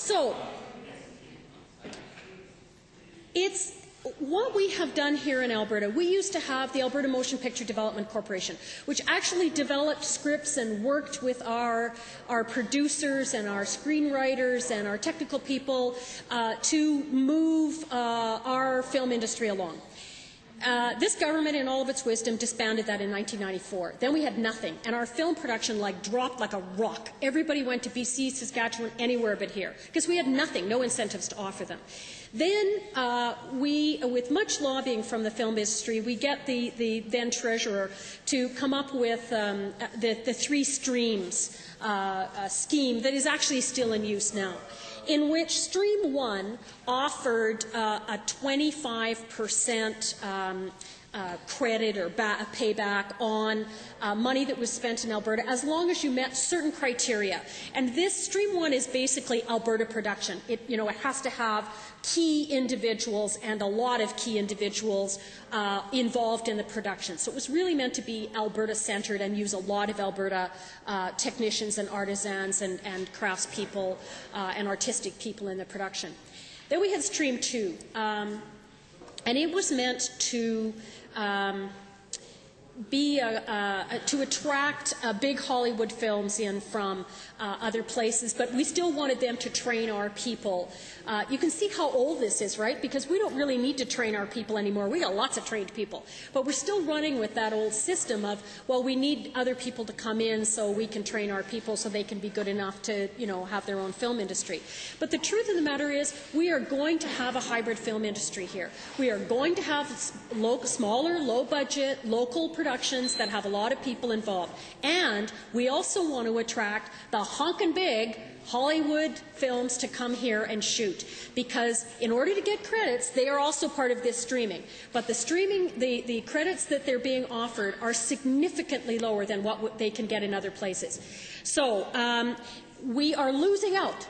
So, it's what we have done here in Alberta. We used to have the Alberta Motion Picture Development Corporation, which actually developed scripts and worked with our producers and our screenwriters and our technical people to move our film industry along. This government, in all of its wisdom, disbanded that in 1994. Then we had nothing, and our film production dropped like a rock. Everybody went to BC, Saskatchewan, anywhere but here, because we had nothing, no incentives to offer them. Then we, with much lobbying from the film industry, we get the then treasurer to come up with the three streams scheme that is actually still in use now, in which Stream 1 offered a 25% credit or payback on money that was spent in Alberta as long as you met certain criteria. And this Stream 1 is basically Alberta production. It has to have key individuals and a lot of key individuals involved in the production. So it was really meant to be Alberta-centred and use a lot of Alberta technicians and artisans and craftspeople and artistic people in the production. Then we had Stream 2, and it was meant to to attract big Hollywood films in from other places, but we still wanted them to train our people. You can see how old this is, right? Because we don't really need to train our people anymore. We got lots of trained people. But we're still running with that old system of, well, we need other people to come in so we can train our people so they can be good enough to, have their own film industry. But the truth of the matter is we are going to have a hybrid film industry here. We are going to have smaller, low-budget, local productions that have a lot of people involved. And we also want to attract the honkin' big Hollywood films to come here and shoot, because in order to get credits, they are also part of this streaming. But the streaming, the credits that they're being offered are significantly lower than what they can get in other places. So we are losing out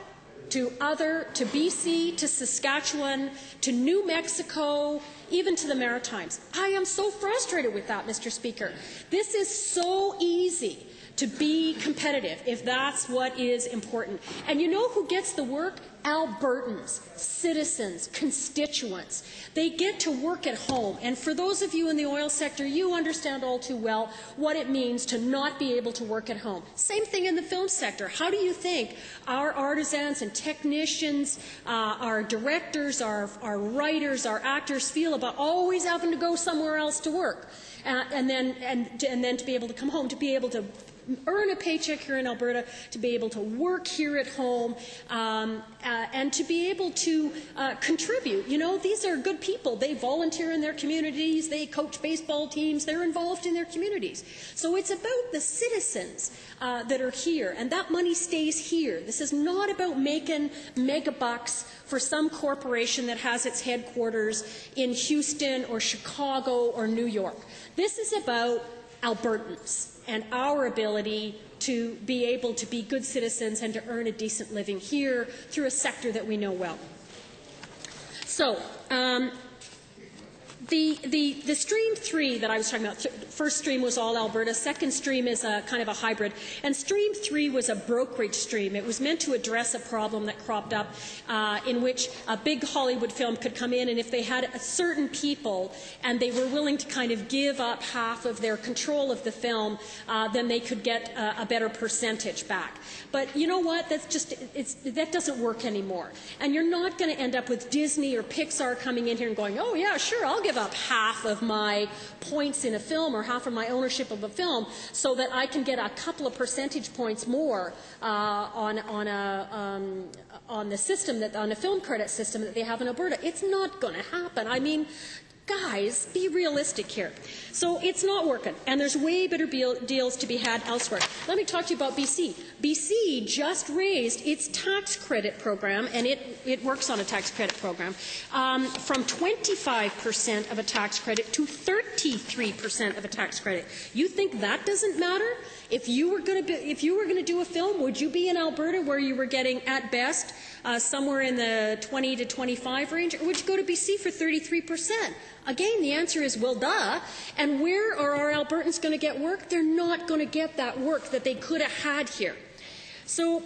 to BC, to Saskatchewan, to New Mexico, even to the Maritimes. I am so frustrated with that, Mr. Speaker. This is so easy to be competitive, if that's what is important. And you know who gets the work? Albertans, citizens, constituents. They get to work at home. And for those of you in the oil sector, you understand all too well what it means to not be able to work at home. Same thing in the film sector. How do you think our artisans and technicians, our directors, our writers, our actors feel about always having to go somewhere else to work? And then to be able to come home, to be able to earn a paycheck here in Alberta, to be able to work here at home, and to be able to contribute. These are good people. They volunteer in their communities. They coach baseball teams. They're involved in their communities. So it's about the citizens that are here, and that money stays here. This is not about making mega bucks for some corporation that has its headquarters in Houston or Chicago or New York. This is about Albertans and our ability to be able to be good citizens and to earn a decent living here through a sector that we know well. So, the Stream 3 that I was talking about, first stream was all Alberta, second stream is a kind of a hybrid, and Stream 3 was a brokerage stream. It was meant to address a problem that cropped up in which a big Hollywood film could come in, and if they had certain people and they were willing to kind of give up half of their control of the film, then they could get a better percentage back. But you know what? That doesn't work anymore. And you're not going to end up with Disney or Pixar coming in here and going, oh yeah, sure, I'll give up half of my points in a film or half of my ownership of a film so that I can get a couple of percentage points more on the system, on a film credit system that they have in Alberta. It's not going to happen. I mean, guys, be realistic here. So it's not working, and there's way better deals to be had elsewhere. Let me talk to you about BC. BC just raised its tax credit program, and it works on a tax credit program, from 25% of a tax credit to 33% of a tax credit. You think that doesn't matter? If you were going to do a film, would you be in Alberta where you were getting at best somewhere in the 20 to 25 range, or would you go to BC for 33%? Again, the answer is, well, duh. And where are our Albertans going to get work? They're not going to get that work that they could have had here. So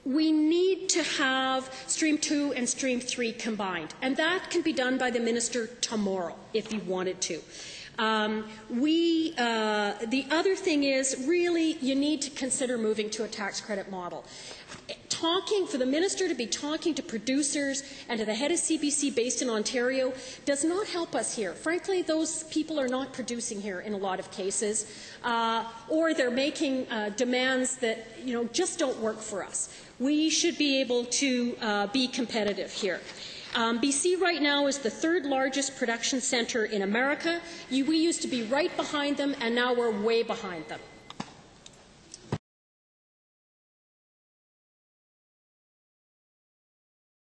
we need to have Stream 2 and Stream 3 combined, and that can be done by the minister tomorrow if he wanted to. The other thing is, really, you need to consider moving to a tax credit model. For the minister to be talking to producers and to the head of CBC based in Ontario does not help us here. Frankly, those people are not producing here in a lot of cases, or they're making demands that just don't work for us. We should be able to be competitive here. BC right now is the third largest production centre in America. We used to be right behind them, and now we're way behind them.